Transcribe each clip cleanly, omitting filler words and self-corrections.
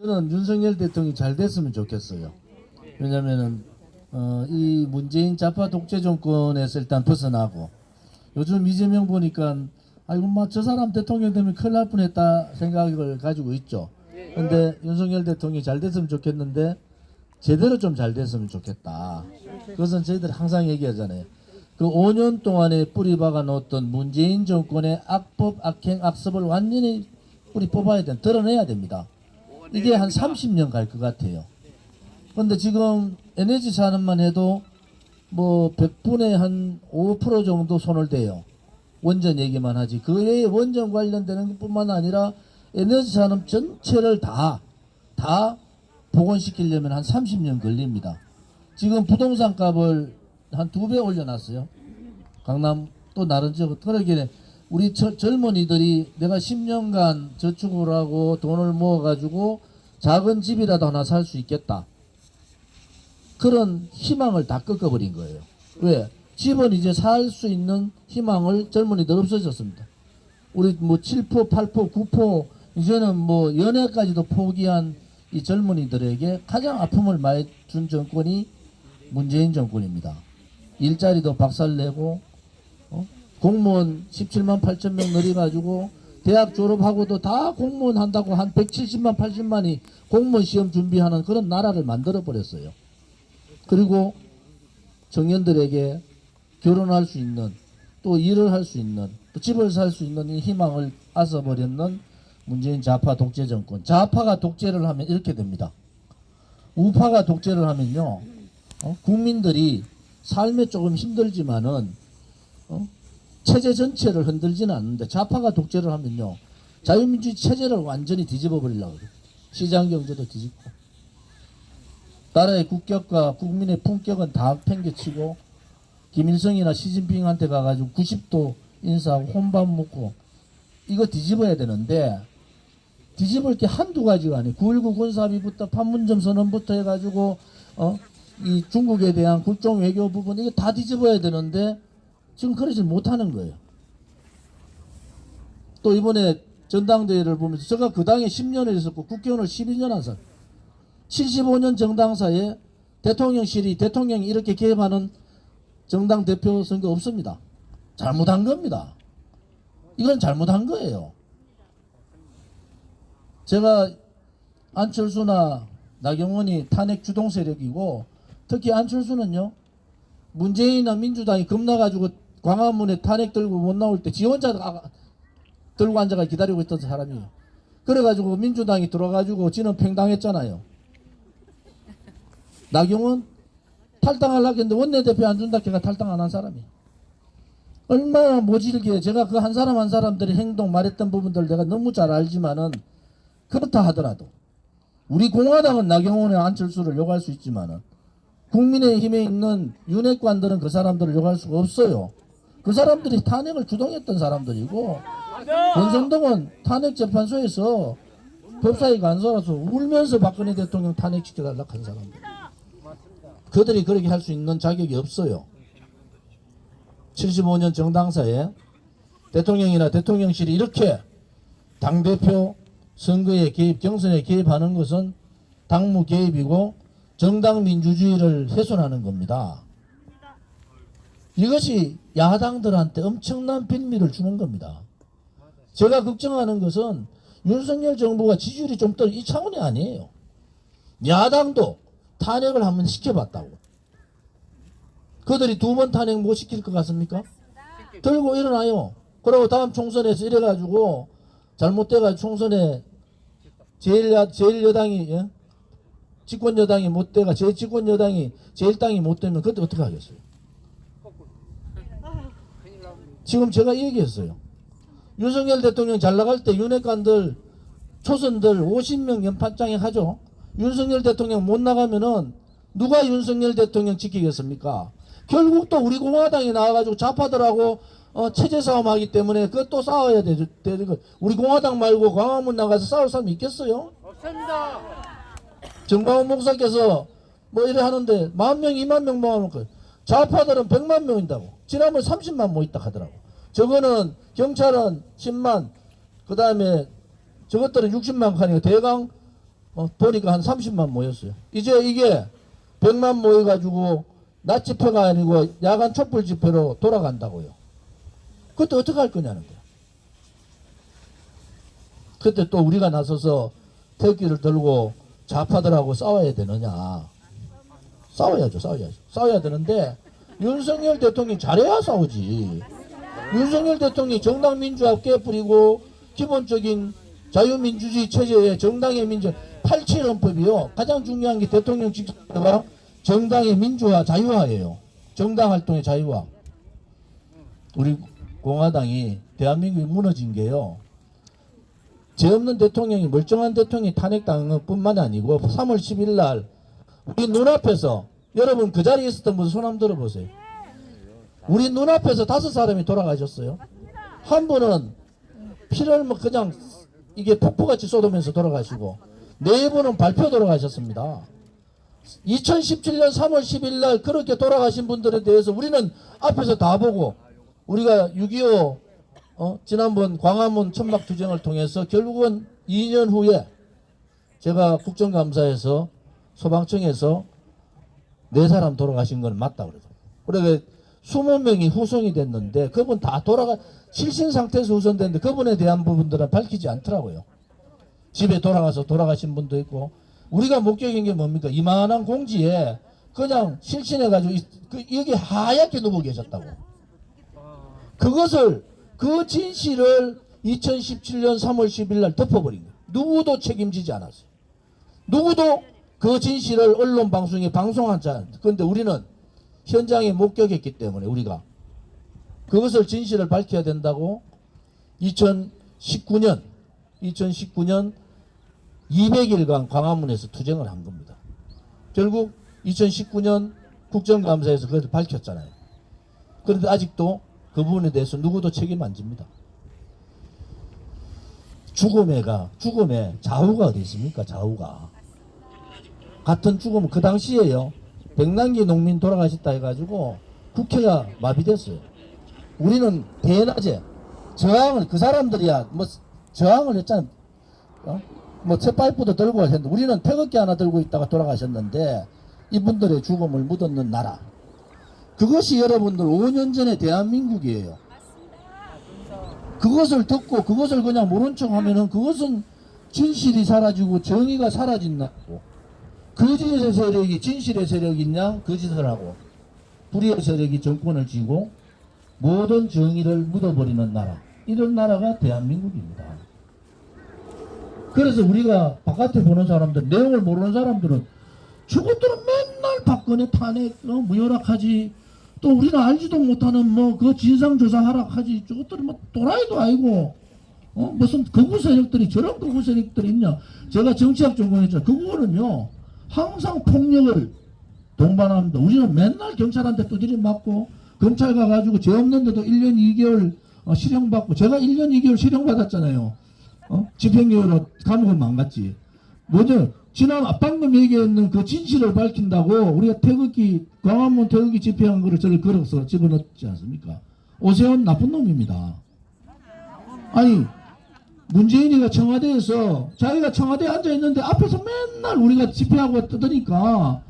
저는 윤석열 대통령이 잘 됐으면 좋겠어요. 왜냐면은 이 문재인 좌파 독재 정권에서 일단 벗어나고, 요즘 이재명 보니까 아이고 저 사람 대통령 되면 큰일 날 뻔했다 생각을 가지고 있죠. 근데 윤석열 대통령이 잘 됐으면 좋겠는데 제대로 좀 잘 됐으면 좋겠다. 그것은 저희들이 항상 얘기하잖아요. 그 5년 동안에 뿌리 박아 놓았던 문재인 정권의 악법, 악행, 악습을 완전히 뿌리 뽑아야 돼, 드러내야 됩니다. 이게 한 30년 갈 것 같아요. 근데 지금 에너지 산업만 해도 뭐 100분의 한 5% 정도 손을 대요. 원전 얘기만 하지. 그 외에 원전 관련되는 것뿐만 아니라 에너지 산업 전체를 다 복원시키려면 한 30년 걸립니다. 지금 부동산 값을 한 2배 올려놨어요. 강남 또 다른 지역. 그러기에 우리 젊은이들이 내가 10년간 저축을 하고 돈을 모아가지고 작은 집이라도 하나 살 수 있겠다, 그런 희망을 다 꺾어버린 거예요. 왜? 집은 이제 살 수 있는 희망을 젊은이들 없어졌습니다. 우리 뭐 7%, 8%, 9% 이제는 뭐 연애까지도 포기한 이 젊은이들에게 가장 아픔을 많이 준 정권이 문재인 정권입니다. 일자리도 박살내고 공무원 17만 8천 명 늘려가지고 대학 졸업하고도 다 공무원 한다고 한 170만 80만이 공무원 시험 준비하는 그런 나라를 만들어 버렸어요. 그리고 청년들에게 결혼할 수 있는, 또 일을 할 수 있는, 또 집을 살 수 있는 이 희망을 앗아버렸는 문재인 좌파 독재 정권. 좌파가 독재를 하면 이렇게 됩니다. 우파가 독재를 하면요, 국민들이 삶에 조금 힘들지만은 체제 전체를 흔들지는 않는데, 좌파가 독재를 하면요 자유민주주의 체제를 완전히 뒤집어 버리려고 그래요. 시장경제도 뒤집고 나라의 국격과 국민의 품격은 다 팽개치고, 김일성이나 시진핑한테 가가지고 90도 인사하고 혼밥 먹고, 이거 뒤집어야 되는데 뒤집을 게 한두 가지가 아니에요. 9.19 군사합의부터 판문점 선언부터 해가지고 이 중국에 대한 국정 외교 부분, 이거 다 뒤집어야 되는데 지금 그러지 못하는 거예요. 또 이번에 전당대회를 보면서 제가 그 당에 10년을 있었고 국회의원을 12년 한 사람, 75년 정당사에 대통령실이 대통령이 이렇게 개입하는 정당 대표 선거 없습니다. 잘못한 겁니다. 이건 잘못한 거예요. 제가 안철수나 나경원이 탄핵 주동 세력이고, 특히 안철수는요 문재인이나 민주당이 겁나가지고 광화문에 탄핵 들고 못 나올 때 지 혼자 들고 앉아가 기다리고 있던 사람이에요. 그래가지고 민주당이 들어가지고 지는 팽당했잖아요. 나경원 탈당하려고 했는데 원내대표 안 준다 걔가 탈당 안 한 사람이에요. 얼마나 모질게, 제가 그 한 사람 한 사람들의 행동 말했던 부분들 내가 너무 잘 알지만은, 그렇다 하더라도 우리 공화당은 나경원의 안철수를 욕할 수 있지만은 국민의힘에 있는 윤핵관들은 그 사람들을 욕할 수가 없어요. 그 사람들이 탄핵을 주동했던 사람들이고, 권성동은 탄핵 재판소에서 법사위 간사라서 울면서 박근혜 대통령 탄핵시켜달라고 한 사람들. 그들이 그렇게 할 수 있는 자격이 없어요. 75년 정당사에 대통령이나 대통령실이 이렇게 당대표 선거에 개입, 경선에 개입하는 것은 당무 개입이고 정당 민주주의를 훼손하는 겁니다. 이것이 야당들한테 엄청난 빌미를 주는 겁니다. 제가 걱정하는 것은 윤석열 정부가 지지율이 좀 떨어진 이 차원이 아니에요. 야당도 탄핵을 한번 시켜봤다고. 그들이 2번 탄핵 못 시킬 것 같습니까? 들고 일어나요. 그리고 다음 총선에서 이래가지고 잘못돼가지고 총선에 제일 여당이, 집권 여당이 못 돼가 집권 여당이 제일 당이 못 되면 그때 어떻게 하겠어요? 지금 제가 얘기했어요. 윤석열 대통령 잘 나갈 때 윤핵관들 초선들 50명 연판장에 하죠. 윤석열 대통령 못 나가면은 누가 윤석열 대통령 지키겠습니까? 결국 또 우리 공화당이 나와가지고 좌파들하고 체제 싸움하기 때문에 그것도 싸워야 되는 거. 우리 공화당 말고 광화문 나가서 싸울 사람 있겠어요? 없습니다. 정광훈 목사께서 뭐 이래 하는데 10,000명 20,000명 모아놓고, 좌파들은 100만 명인다고. 지난번에 30만 모였다 하더라고. 저거는 경찰은 10만, 그 다음에 저것들은 60만 하니까 대강 보니까 한 30만 모였어요. 이제 이게 100만 모여가지고 낮 집회가 아니고 야간 촛불 집회로 돌아간다고요. 그때 어떻게 할 거냐는 거야. 그때 또 우리가 나서서 태극기를 들고 좌파들하고 싸워야 되느냐. 싸워야죠. 싸워야 되는데 윤석열 대통령이 잘해야 싸우지. 윤석열 대통령이 정당민주화 깨뿌리고 기본적인 자유민주주의 체제의 정당의 민주 87헌법이요. 가장 중요한 게 대통령 직속과 정당의 민주화 자유화예요. 정당 활동의 자유화. 우리 공화당이 대한민국이 무너진 게요. 죄 없는 대통령이 멀쩡한 대통령이 탄핵당한 것뿐만 아니고 3월 10일 날 우리 눈앞에서 여러분 그 자리에 있었던 분들 손 한번 들어보세요. 우리 눈앞에서 5사람이 돌아가셨어요. 한 분은 피를 뭐 그냥 이게 폭포같이 쏟으면서 돌아가시고 4분은 발표 돌아가셨습니다. 2017년 3월 10일 날 그렇게 돌아가신 분들에 대해서 우리는 앞에서 다 보고 우리가 6.25 지난번 광화문 천막투쟁을 통해서 결국은 2년 후에 제가 국정감사에서 소방청에서 4사람 돌아가신 건 맞다 그러더라고요. 그래 20명이 후송이 됐는데 그분 다 실신 상태에서 후송됐는데 그분에 대한 부분들은 밝히지 않더라고요. 집에 돌아가서 돌아가신 분도 있고 우리가 목격한 게 뭡니까? 이만한 공지에 그냥 실신해가지고 여기 하얗게 누워 계셨다고. 그것을 그 진실을 2017년 3월 10일 날 덮어버린 거예요. 누구도 책임지지 않았어요. 누구도 그 진실을 언론 방송에 방송하지 않았어요. 그런데 우리는 현장에 목격했기 때문에 우리가 그것을 진실을 밝혀야 된다고 2019년 200일간 광화문에서 투쟁을 한 겁니다. 결국 2019년 국정감사에서 그것을 밝혔잖아요. 그런데 아직도 그 부분에 대해서 누구도 책임 안 집니다. 죽음의 좌우가 어디 있습니까? 좌우가. 같은 죽음은 그 당시에요. 백남기 농민 돌아가셨다 해가지고 국회가 마비됐어요. 우리는 대낮에 저항을 그 사람들이야 뭐 저항을 했잖아요. 뭐 쇠파이프도 들고 하셨는데 우리는 태극기 하나 들고 있다가 돌아가셨는데 이분들의 죽음을 묻었는 나라. 그것이 여러분들 5년 전에 대한민국이에요. 그것을 듣고 그것을 그냥 모른 척 하면은 그것은 진실이 사라지고 정의가 사라진다고. 거짓의 세력이 진실의 세력인 양 거짓을 하고 불의의 세력이 정권을 쥐고 모든 정의를 묻어버리는 나라. 이런 나라가 대한민국입니다. 그래서 우리가 바깥에 보는 사람들, 내용을 모르는 사람들은 저것들은 맨날 박근혜 탄핵, 무혈락하지. 또 우리는 알지도 못하는 뭐 그 진상조사하라 하지. 저것들은 뭐 또라이도 아니고 무슨 극우 세력들이 저런 극우 세력들이 있냐. 제가 정치학 전공했잖아요. 그거는요 항상 폭력을 동반합니다. 우리는 맨날 경찰한테 두드려 맞고 검찰 가가지고 죄 없는데도 1년 2개월 실형받고 제가 1년 2개월 실형받았잖아요. 집행유예로 감옥을 망갔지. 먼저 지난 방금 얘기했는 그 진실을 밝힌다고 우리가 태극기 광화문 태극기 집회한 거를 저를 걸어서 집어넣지 않습니까? 오세훈 나쁜 놈입니다. 아니 문재인이가 청와대에서 자기가 청와대에 앉아있는데 앞에서 맨날 우리가 집회하고 떠드니까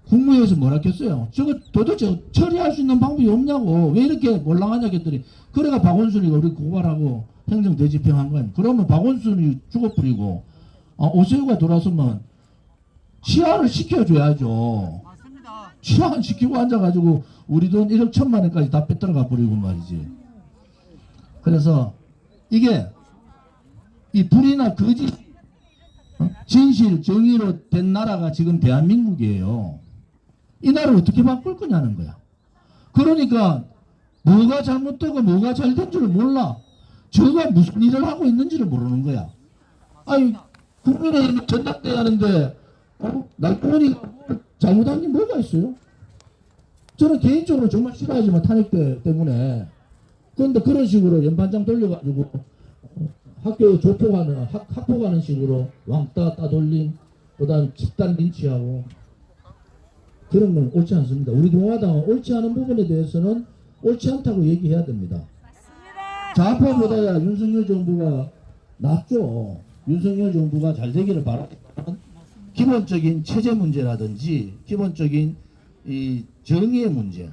국무회의에서 뭐라 했겠어요? 저거 도대체 처리할 수 있는 방법이 없냐고 왜 이렇게 몰랑하냐 했더니 그래가 박원순이가 우리 고발하고 행정 대집행한 거예요. 그러면 박원순이 죽어버리고 오세훈가 돌아서면 치안을 시켜줘야죠. 맞습니다. 치안 시키고 앉아가지고 우리 돈 1억 1천만 원까지 다 빼들어가 버리고 말이지. 그래서 이게 이 불이나 거짓 진실 정의로 된 나라가 지금 대한민국이에요. 이 나라를 어떻게 바꿀 거냐는 거야. 그러니까 뭐가 잘못되고 뭐가 잘된 줄을 몰라. 저가 무슨 일을 하고 있는지를 모르는 거야. 아니 국민의힘 전당대회 하는데 날고니가 잘못한 게 뭐가 있어요? 저는 개인적으로 정말 싫어하지만 탄핵 때문에. 그런데 그런 식으로 연반장 돌려가지고 학교 조폭하는 학폭하는 식으로 왕따 따돌림 그다음 집단 린치하고 그런 건 옳지 않습니다. 우리 공화당은 옳지 않은 부분에 대해서는 옳지 않다고 얘기해야 됩니다. 좌파보다야 윤석열 정부가 낫죠. 윤석열 정부가 잘 되기를 바라는 기본적인 체제 문제라든지 기본적인 이 정의의 문제,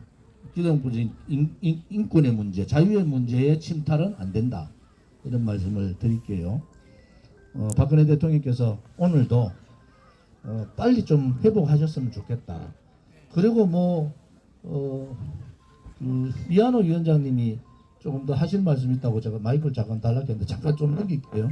기본적인 인권의 문제, 자유의 문제의 침탈은 안 된다. 이런 말씀을 드릴게요. 박근혜 대통령께서 오늘도 빨리 좀 회복하셨으면 좋겠다. 그리고 이한호 위원장님이 조금 더 하실 말씀 있다고 제가 마이크를 잠깐 달라고 했는데 잠깐 좀 넘길게요.